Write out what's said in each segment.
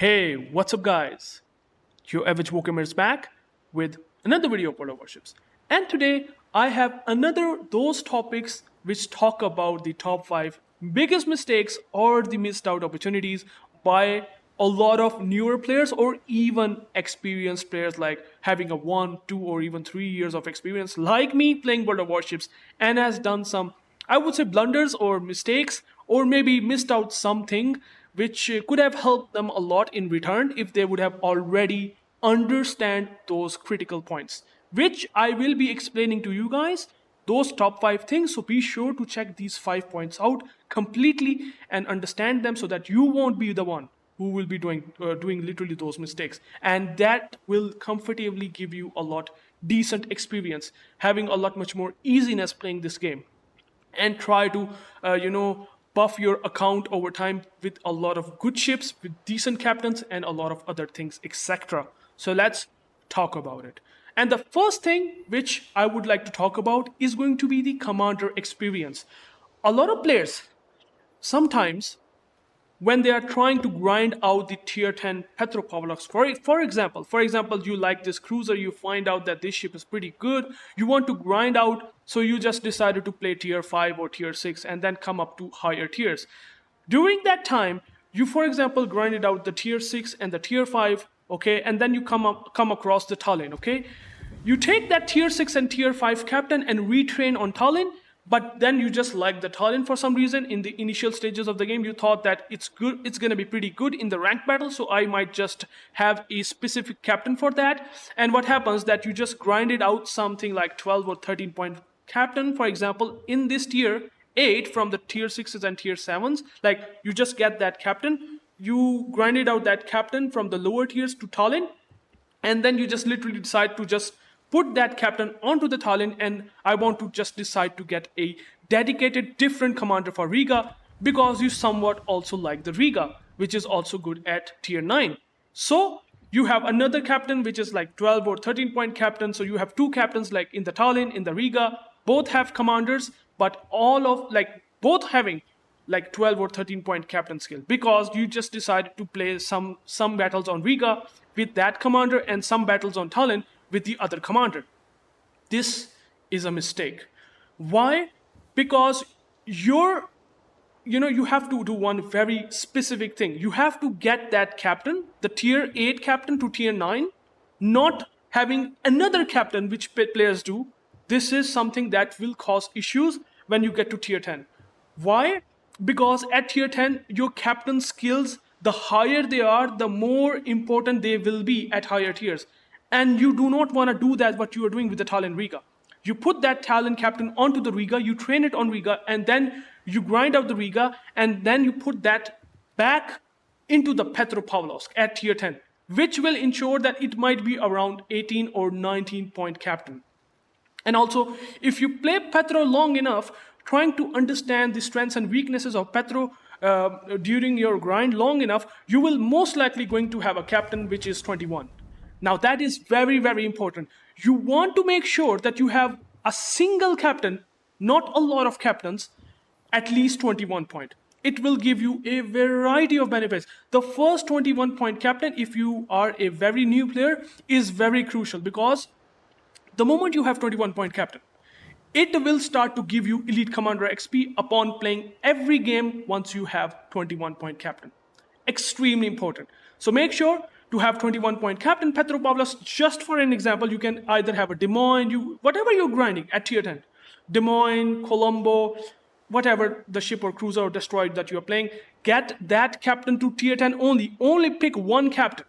Hey, what's up guys? UrAvgWarGamer is back with another video of World of Warships. And today I have another those topics which talk about the top 5 biggest mistakes or the missed out opportunities by a lot of newer players or even experienced players like having a 1, 2 or even 3 years of experience like me playing World of Warships and has done some I would say blunders or mistakes or maybe missed out something which could have helped them a lot in return if they would have already understand those critical points which I will be explaining to you guys those top 5 things, so be sure to check these 5 points out completely and understand them so that you won't be the one who will be doing literally those mistakes, and that will comfortably give you a lot decent experience, having a lot much more easiness playing this game, and try to buff your account over time with a lot of good ships, with decent captains and a lot of other things, etc. So let's talk about it. And the first thing which I would like to talk about is going to be the commander experience. A lot of players sometimes, when they are trying to grind out the tier 10 Petropavlovsk, for example, you like this cruiser, you find out that this ship is pretty good, you want to grind out, so you just decided to play tier 5 or tier 6 and then come up to higher tiers. During that time, you, for example, grinded out the tier 6 and the tier 5, okay, and then you come across the Tallinn, okay? You take that tier 6 and tier 5 captain and retrain on Tallinn, but then you just like the Tallinn for some reason. In the initial stages of the game, you thought that it's going to be pretty good in the rank battle, so I might just have a specific captain for that. And what happens that you just grinded out something like 12 or 13 point captain, for example, in this tier 8 from the tier 6s and tier 7s, like you just get that captain, you grinded out that captain from the lower tiers to Tallinn, and then you just literally decide to just put that captain onto the Tallinn, and I want to just decide to get a dedicated different commander for Riga because you somewhat also like the Riga, which is also good at tier 9. So you have another captain which is like 12 or 13 point captain, so you have two captains like in the Tallinn, in the Riga, both have commanders, but all of like both having like 12 or 13 point captain skill because you just decided to play some battles on Riga with that commander and some battles on Tallinn with the other commander. This is a mistake. Why? Because you have to do one very specific thing. You have to get that captain, the tier 8 captain to tier 9, not having another captain which players do. This is something that will cause issues when you get to tier 10. Why? Because at tier 10, your captain skills, the higher they are, the more important they will be at higher tiers. And you do not want to do that, what you are doing with the Tallinn Riga. You put that Tallinn captain onto the Riga, you train it on Riga, and then you grind out the Riga, and then you put that back into the Petropavlovsk at tier 10, which will ensure that it might be around 18 or 19 point captain. And also, if you play Petro long enough, trying to understand the strengths and weaknesses of Petro during your grind long enough, you will most likely going to have a captain which is 21. Now that is very, very important. You want to make sure that you have a single captain, not a lot of captains, at least 21 point. It will give you a variety of benefits. The first 21 point captain, if you are a very new player, is very crucial because the moment you have 21 point captain, it will start to give you elite commander XP upon playing every game once you have 21 point captain. Extremely important. So make sure to have 21 point captain Petropavlovsk. Just for an example, you can either have a Des Moines, whatever you're grinding at tier 10, Des Moines, Colombo, whatever the ship or cruiser or destroyer that you are playing, get that captain to tier 10 only pick one captain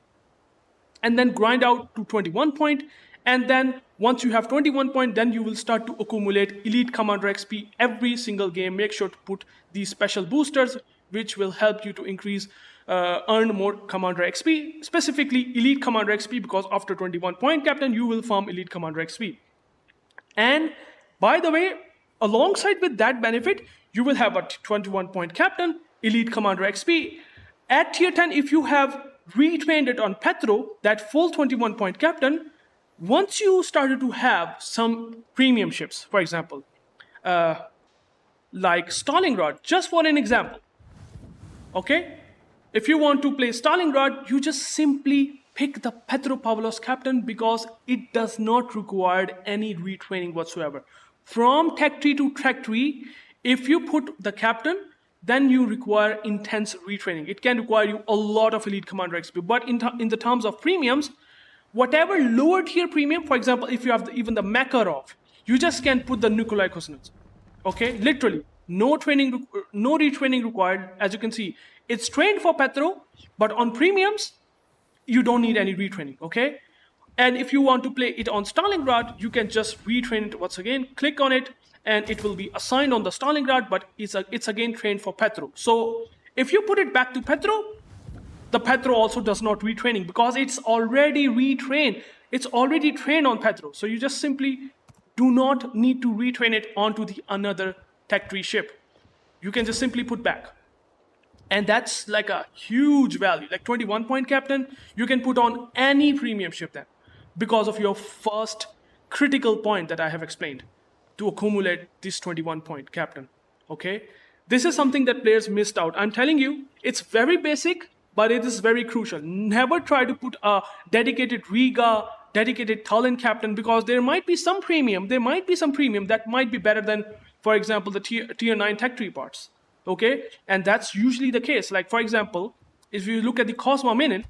and then grind out to 21 point, and then once you have 21 point, then you will start to accumulate elite commander XP every single game. Make sure to put these special boosters which will help you to increase earn more commander XP, specifically elite commander XP, because after 21 point captain you will farm elite commander XP. And by the way, alongside with that benefit, you will have a 21 point captain, elite commander XP. At tier 10, if you have retrained it on Petro, that full 21 point captain, once you started to have some premium ships, for example, like Stalingrad, just for an example, okay? If you want to play Stalingrad, you just simply pick the Petropavlovsk captain because it does not require any retraining whatsoever. From tech tree to tech tree, if you put the captain, then you require intense retraining. It can require you a lot of elite commander XP. But in the terms of premiums, whatever lower tier premium, for example, if you have even the Makarov, you just can put the Nikolai Kuznetsov. Okay, literally, no training, no retraining required. As you can see, it's trained for Petro, but on premiums, you don't need any retraining. Okay, and if you want to play it on Stalingrad, you can just retrain it once again. Click on it, and it will be assigned on the Stalingrad, but it's again trained for Petro. So if you put it back to Petro, the Petro also does not retraining because it's already retrained. It's already trained on Petro. So you just simply do not need to retrain it onto the another tech tree ship. You can just simply put back. And that's like a huge value. Like 21 point captain, you can put on any premium ship then because of your first critical point that I have explained to accumulate this 21 point captain. Okay? This is something that players missed out. I'm telling you, it's very basic, but it is very crucial. Never try to put a dedicated Riga, dedicated Tallinn captain because there might be some premium. There might be some premium that might be better than, for example, the tier 9 tech tree parts. Okay? And that's usually the case. Like, for example, if you look at the Cosmo Minin,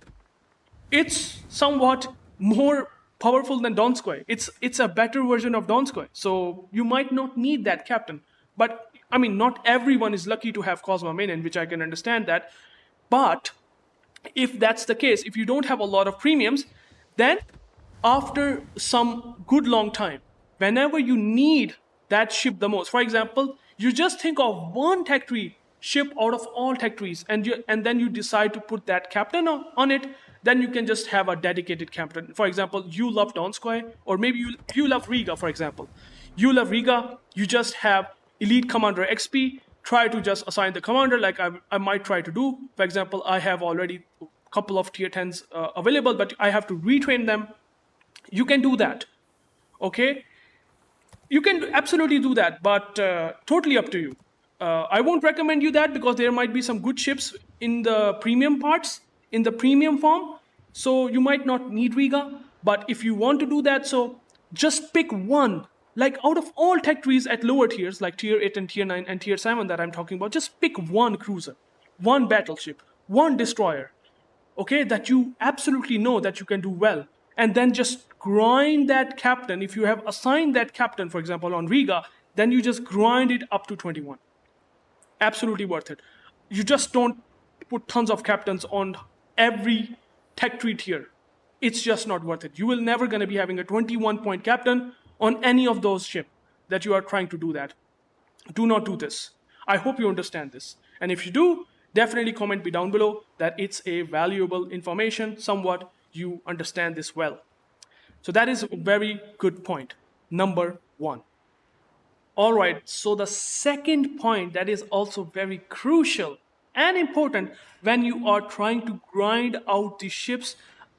it's somewhat more powerful than Donskoy. It's a better version of Donskoy. So you might not need that captain. But, I mean, not everyone is lucky to have Cosmo Minin, which I can understand that. But if that's the case, if you don't have a lot of premiums, then after some good long time, whenever you need that ship the most, for example, you just think of one tech tree ship out of all tech trees, and then you decide to put that captain on it, then you can just have a dedicated captain. For example, you love Donskoy, or maybe you love Riga, for example. You love Riga, you just have elite commander XP, try to just assign the commander like I might try to do. For example, I have already a couple of tier 10s available, but I have to retrain them. You can do that, okay? You can absolutely do that, but totally up to you. I won't recommend you that because there might be some good ships in the premium parts, in the premium form, so you might not need Riga, but if you want to do that, so just pick one. Like out of all tech trees at lower tiers, like tier 8 and tier 9 and tier 7 that I'm talking about, just pick one cruiser, one battleship, one destroyer, okay, that you absolutely know that you can do well. And then just grind that captain. If you have assigned that captain, for example, on Riga, then you just grind it up to 21. Absolutely worth it. You just don't put tons of captains on every tech tree tier. It's just not worth it. You will never going to be having a 21 point captain on any of those ships that you are trying to do that. Do not do this. I hope you understand this. And if you do, definitely comment me down below that it's a valuable information, somewhat you understand this well. So that is a very good point, number 1. All right, so the second point that is also very crucial and important when you are trying to grind out the ships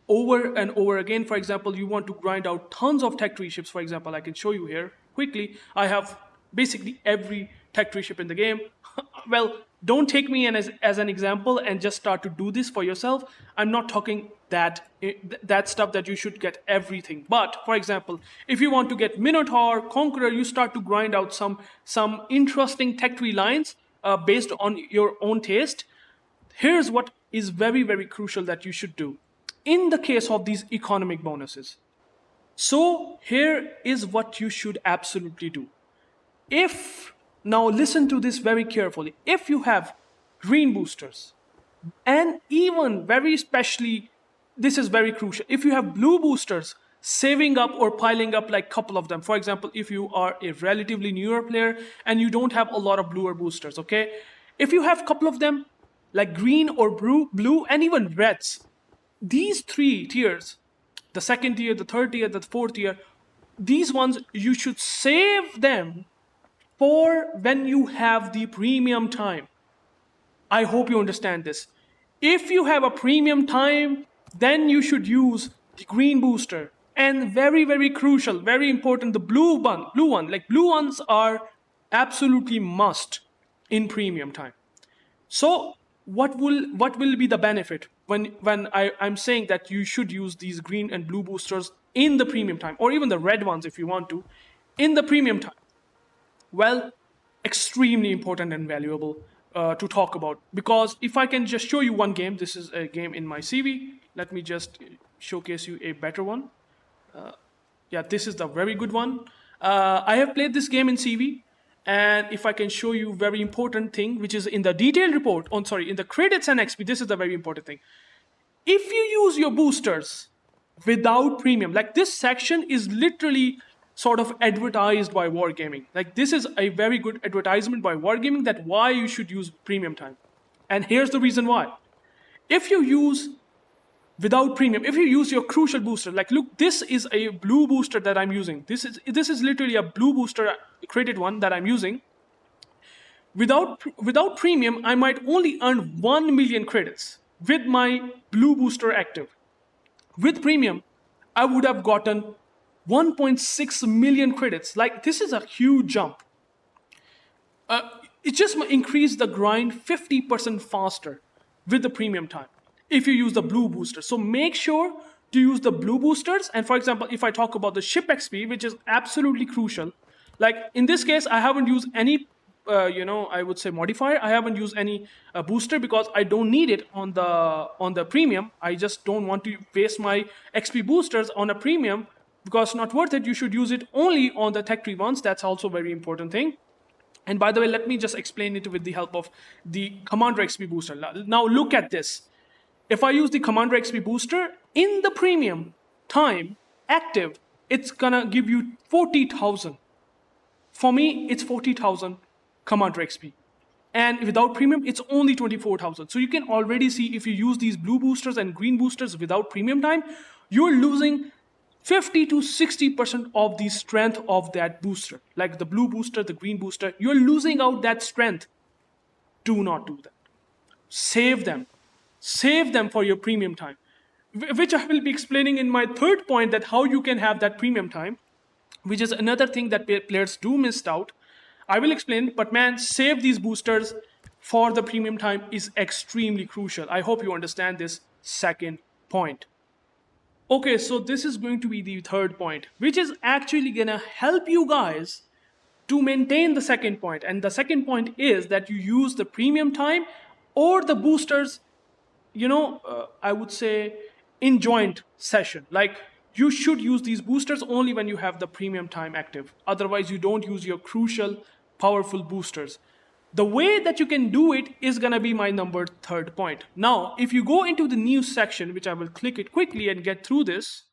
over and over again. For example, you want to grind out tons of tech tree ships. For example, I can show you here quickly. I have basically every tech tree ship in the game. Well, don't take me as an example and just start to do this for yourself. I'm not talking that stuff that you should get everything. But for example, if you want to get Minotaur, Conqueror, you start to grind out some interesting tech tree lines based on your own taste. Here's what is very, very crucial that you should do in the case of these economic bonuses. So here is what you should absolutely do. Now listen to this very carefully. If you have green boosters, and even very especially, this is very crucial, if you have blue boosters, saving up or piling up like a couple of them. For example, if you are a relatively newer player and you don't have a lot of bluer boosters, okay? If you have a couple of them, like green or blue, and even reds, these 3 tiers, the second tier, the third tier, the fourth tier, these ones, you should save them for when you have the premium time. I hope you understand this. If you have a premium time, then you should use the green booster. And very, very crucial, very important, the blue one. Like blue ones are absolutely must in premium time. So what will be the benefit when I'm saying that you should use these green and blue boosters in the premium time, or even the red ones if you want to, in the premium time? Well, extremely important and valuable to talk about, because if I can just show you one game, this is a game in my CV. Let me just showcase you a better one. Yeah, this is the very good one. I have played this game in CV, and if I can show you very important thing, which is in the detailed report, on sorry, in the credits and XP, this is the very important thing. If you use your boosters without premium, like this section is literally sort of advertised by Wargaming. Like this is a very good advertisement by Wargaming that why you should use premium time. And here's the reason why. If you use without premium, if you use your crucial booster, like look, this is a blue booster that I'm using. This is literally a blue booster created one that I'm using. Without premium, I might only earn 1 million credits with my blue booster active. With premium, I would have gotten 1.6 million credits. Like this is a huge jump. It just increased the grind 50% faster with the premium time if you use the blue booster. So make sure to use the blue boosters. And for example, if I talk about the ship XP, which is absolutely crucial, like in this case, I haven't used any, I would say modifier. I haven't used any booster because I don't need it on the premium. I just don't want to waste my XP boosters on a premium because it's not worth it. You should use it only on the tech tree ones. That's also a very important thing. And by the way, let me just explain it with the help of the Commander XP booster. Now look at this. If I use the Commander XP booster in the premium time active, it's gonna give you 40,000. For me, it's 40,000 Commander XP. And without premium, it's only 24,000. So you can already see if you use these blue boosters and green boosters without premium time, you're losing 50 to 60% of the strength of that booster. Like the blue booster, the green booster, you're losing out that strength. Do not do that. Save them. Save them for your premium time, which I will be explaining in my third point, that how you can have that premium time, which is another thing that players do miss out. I will explain, but man, save these boosters for the premium time is extremely crucial. I hope you understand this second point. Okay, so this is going to be the third point, which is actually gonna help you guys to maintain the second point. And the second point is that you use the premium time or the boosters, I would say in joint session. Like you should use these boosters only when you have the premium time active. Otherwise, you don't use your crucial, powerful boosters. The way that you can do it is gonna be my third point. Now, if you go into the news section, which I will click it quickly and get through this.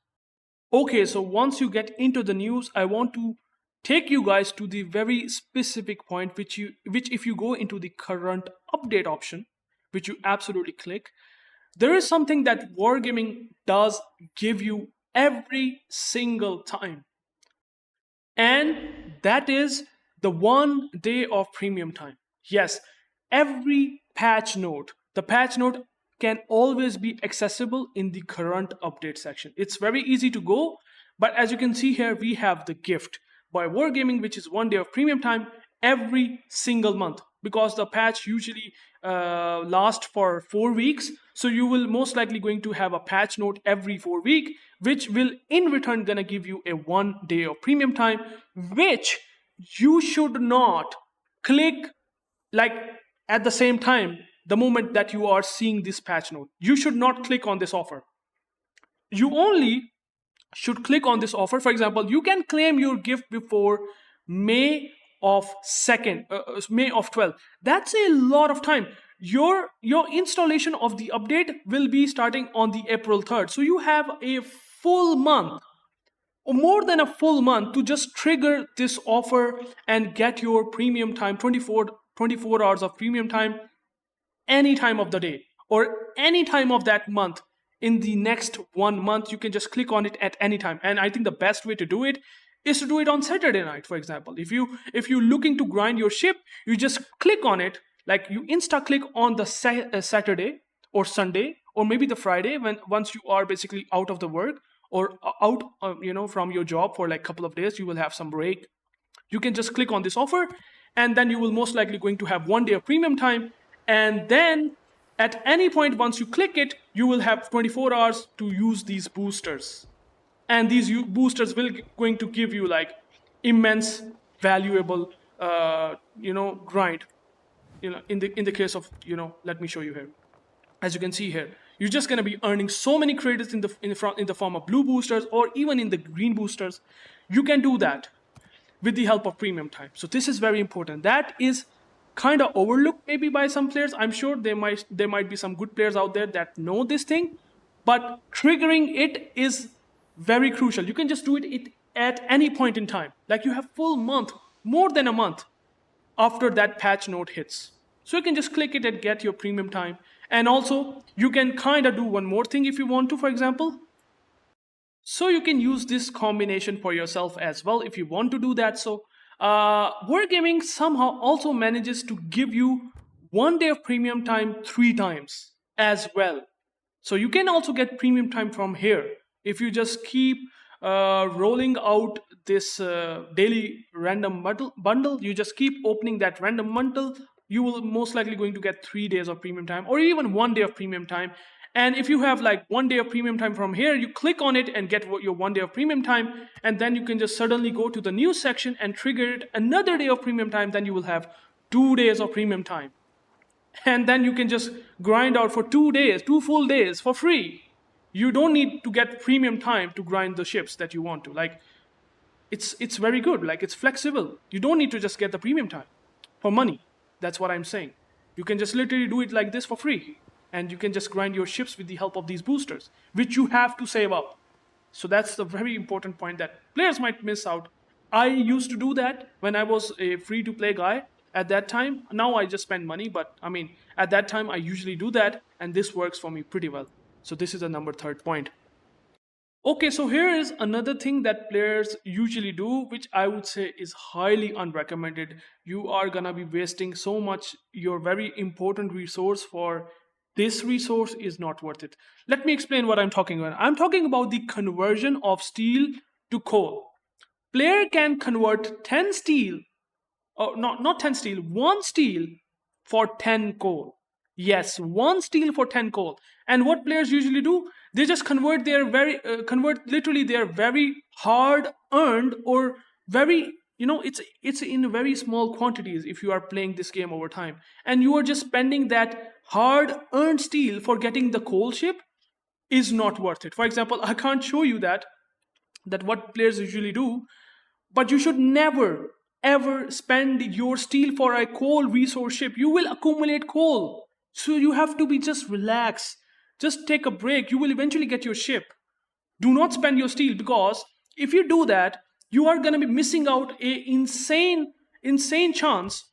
Okay, so once you get into the news, I want to take you guys to the very specific point, which if you go into the current update option, which you absolutely click, there is something that Wargaming does give you every single time. And that is the 1 day of premium time. Yes, every patch note, the patch note can always be accessible in the current update section. It's very easy to go, but as you can see here, we have the gift by Wargaming, which is 1 day of premium time every single month, because the patch usually lasts for 4 weeks. So you will most likely going to have a patch note every 4 weeks, which will in return gonna give you a 1 day of premium time, which you should not click like at the same time the moment that you are seeing this patch note. You should not click on this offer. You only should click on this offer. For example, you can claim your gift before May of 12th. That's a lot of time. Your installation of the update will be starting on the April 3rd. So you have a full month, or more than a full month, to just trigger this offer and get your premium time, 24 hours of premium time, any time of the day or any time of that month. In the next 1 month, you can just click on it at any time. And I think the best way to do it is to do it on Saturday night, for example. If you're looking to grind your ship, you just click on it, like you insta click on the Saturday or Sunday or maybe the Friday, once you are basically out of the work or out from your job for like a couple of days, you will have some break. You can just click on this offer, and then you will most likely going to have 1 day of premium time. And then At any point, once you click it, you will have 24 hours to use these boosters. And these boosters will going to give you like immense, valuable, grind. In the case of, let me show you here. As you can see here, you're just going to be earning so many credits in the form of blue boosters or even in the green boosters. You can do that with the help of premium time. So this is very important. That is kind of overlooked maybe by some players. I'm sure there might be some good players out there that know this thing, but triggering it is very crucial. You can just do it at any point in time. Like you have full month, more than a month after that patch note hits. So you can just click it and get your premium time. And also you can kind of do one more thing if you want to, for example. So you can use this combination for yourself as well if you want to do that. So Wargaming somehow also manages to give you 1 day of premium time 3 times as well. So you can also get premium time from here if you just keep rolling out this daily random bundle. You just keep opening that random bundle. You will most likely going to get 3 days of premium time or even 1 day of premium time. And if you have like 1 day of premium time from here, you click on it and get your 1 day of premium time. And then you can just suddenly go to the news section and trigger it another day of premium time. Then you will have 2 days of premium time. And then you can just grind out for 2 days, 2 full days for free. You don't need to get premium time to grind the ships that you want to. Like it's very good. Like it's flexible. You don't need to just get the premium time for money. That's what I'm saying. You can just literally do it like this for free. And you can just grind your ships with the help of these boosters, which you have to save up. So that's the very important point that players might miss out. I used to do that when I was a free-to-play guy at that time. Now I just spend money, but I mean, at that time I usually do that, and this works for me pretty well. So this is the number 3rd point. Okay, so here is another thing that players usually do, which I would say is highly unrecommended. You are gonna be wasting so much your very important resource for this resource is not worth it. Let me explain what I'm talking about. I'm talking about the conversion of steel to coal. Player can convert 10 steel, or not 10 steel, 1 steel for 10 coal. Yes, 1 steel for 10 coal. And what players usually do, they just convert literally their very hard earned or very, it's in very small quantities if you are playing this game over time. And you are just spending that hard earned steel for getting the coal ship is not worth it. For example, I can't show you that what players usually do, but you should never ever spend your steel for a coal resource ship. You will accumulate coal. So you have to be just relax. Just take a break. You will eventually get your ship. Do not spend your steel, because if you do that, you are going to be missing out a insane chance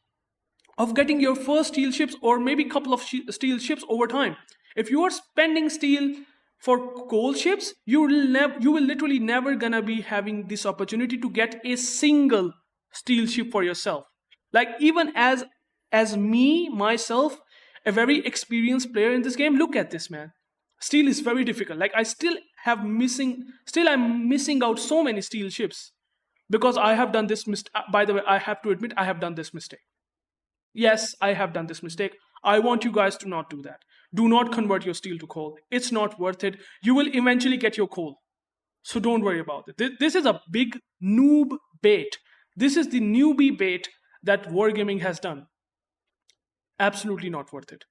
of getting your first steel ships or maybe a couple of steel ships over time. If you are spending steel for coal ships, you will literally never gonna be having this opportunity to get a single steel ship for yourself. Like even as me myself, a very experienced player in this game, look at this, man. Steel is very difficult. Like I'm missing out so many steel ships because I have done this mistake. By the way, I have to admit I have done this mistake. Yes, I have done this mistake. I want you guys to not do that. Do not convert your steel to coal. It's not worth it. You will eventually get your coal. So don't worry about it. This is a big noob bait. This is the newbie bait that Wargaming has done. Absolutely not worth it.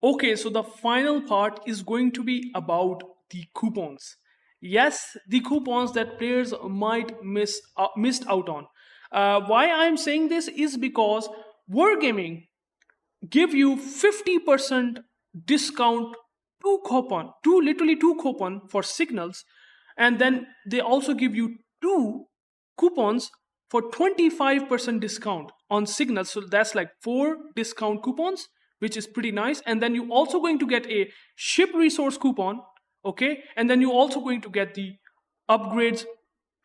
Okay, so the final part is going to be about the coupons. Yes, the coupons that players might missed out on. Why I'm saying this is because Wargaming give you 50% discount, literally two coupon for signals, and then they also give you 2 coupons for 25% discount on signals. So that's like 4 discount coupons, which is pretty nice. And then you're also going to get a ship resource coupon, okay? And then you're also going to get the upgrades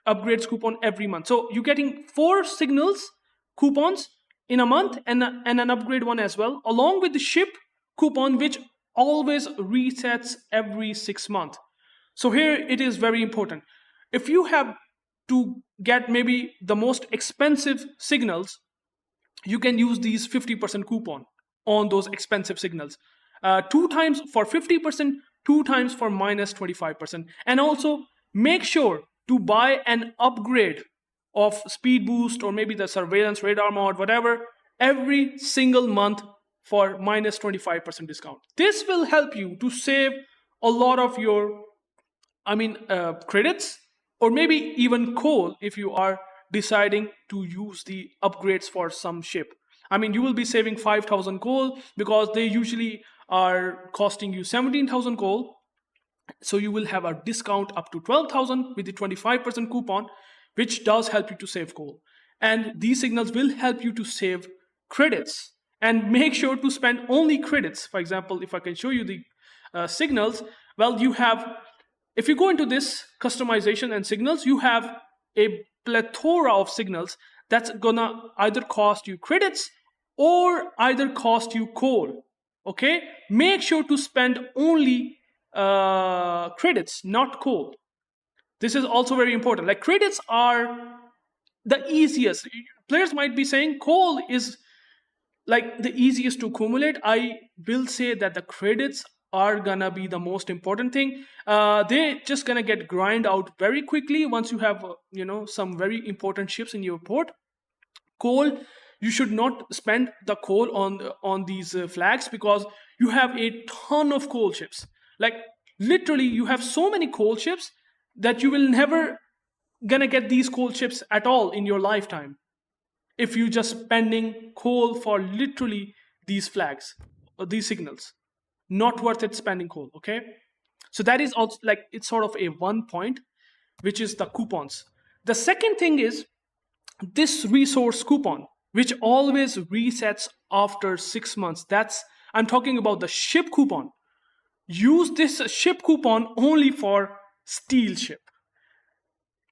coupon every month. So you're getting 4 signals coupons in a month and an upgrade one as well, along with the ship coupon, which always resets every 6 months. So here it is very important. If you have to get maybe the most expensive signals, you can use these 50% coupon. on those expensive signals. 2 times for 50%, 2 times for minus 25%. And also make sure to buy an upgrade of speed boost or maybe the surveillance radar mod, whatever, every single month for minus 25% discount. This will help you to save a lot of your credits, or maybe even coal if you are deciding to use the upgrades for some ship. You will be saving 5,000 coal because they usually are costing you 17,000 coal. So you will have a discount up to 12,000 with the 25% coupon, which does help you to save coal. And these signals will help you to save credits. And make sure to spend only credits. For example, if I can show you the signals, well, you have, if you go into this customization and signals, you have a plethora of signals that's gonna either cost you credits or either cost you coal. Okay, make sure to spend only credits, not coal. This is also very important. Like, credits are the easiest. Players might be saying coal is like the easiest to accumulate. I will say that the credits are gonna be the most important thing. They just gonna get grind out very quickly once you have some very important ships in your port. Coal, you should not spend the coal on these flags, because you have a ton of coal ships. Like, literally you have so many coal ships that you will never gonna get these coal ships at all in your lifetime if you just spending coal for literally these flags or these signals. Not worth it spending coal. Okay, so that is also, like, it's sort of a one point, which is the coupons. The second thing is this resource coupon, which always resets after 6 months. I'm talking about the ship coupon. Use this ship coupon only for steel ship.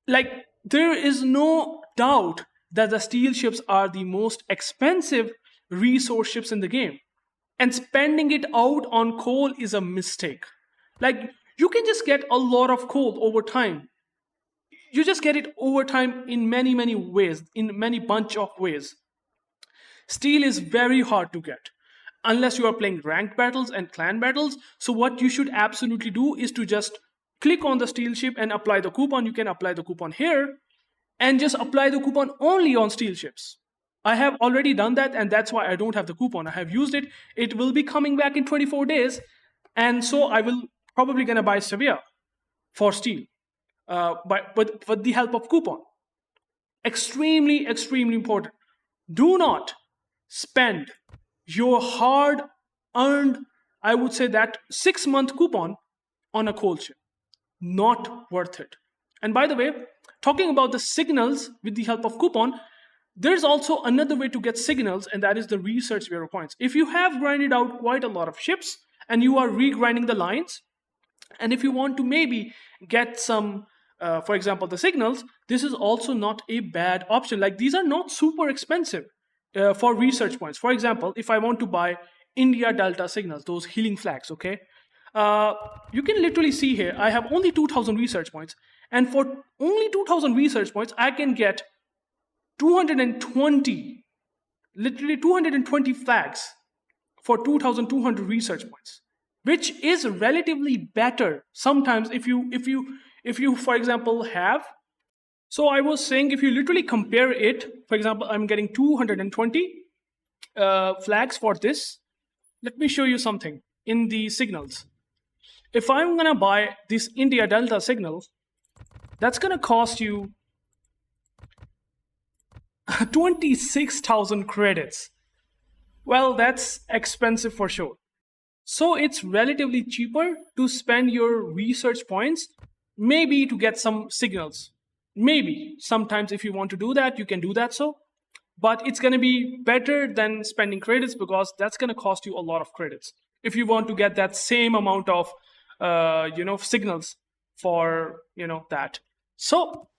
Like, there is no doubt that the steel ships are the most expensive resource ships in the game, and spending it out on coal is a mistake. Like, you can just get a lot of coal over time. You just get it over time in many ways, in many bunch of ways. Steel is very hard to get unless you are playing ranked battles and clan battles. So what you should absolutely do is to just click on the steel ship and apply the coupon. You can apply the coupon here and just apply the coupon only on steel ships. I have already done that, and that's why I don't have the coupon. I have used it. It will be coming back in 24 days, and so I will probably gonna buy Sevilla for steel, with the help of coupon. Extremely important. Do not spend your hard-earned, I would say, that 6-month coupon on a coal ship. Not worth it. And by the way, talking about the signals with the help of coupon, there's also another way to get signals, and that is the research bureau points. If you have grinded out quite a lot of ships and you are regrinding the lines, and if you want to maybe get some, for example, the signals, this is also not a bad option. Like, these are not super expensive for research points. For example, if I want to buy India Delta signals, those healing flags, okay? You can literally see here, I have only 2,000 research points. And for only 2,000 research points, I can get 220, literally 220 flags for 2,200 research points, which is relatively better sometimes if you, for example, have. So I was saying, if you literally compare it, for example, I'm getting 220 flags for this. Let me show you something in the signals. If I'm gonna buy this India Delta signal, that's gonna cost you 26,000 credits. Well, that's expensive for sure. So it's relatively cheaper to spend your research points, maybe to get some signals. Maybe sometimes if you want to do that, you can do that. So, but it's going to be better than spending credits, because that's going to cost you a lot of credits if you want to get that same amount of signals for that. So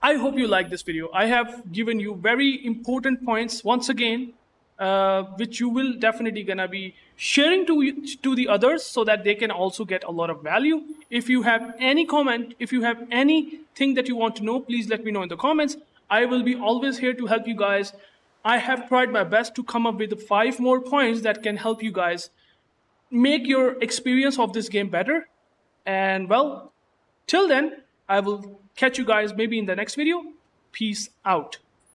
I hope you like this video. I have given you very important points once again, which you will definitely gonna be sharing to the others, so that they can also get a lot of value. If you have any comment, if you have anything that you want to know, please let me know in the comments. I will be always here to help you guys I have tried my best to come up with 5 more points that can help you guys make your experience of this game better. And well, till then, I will catch you guys maybe in the next video. Peace out.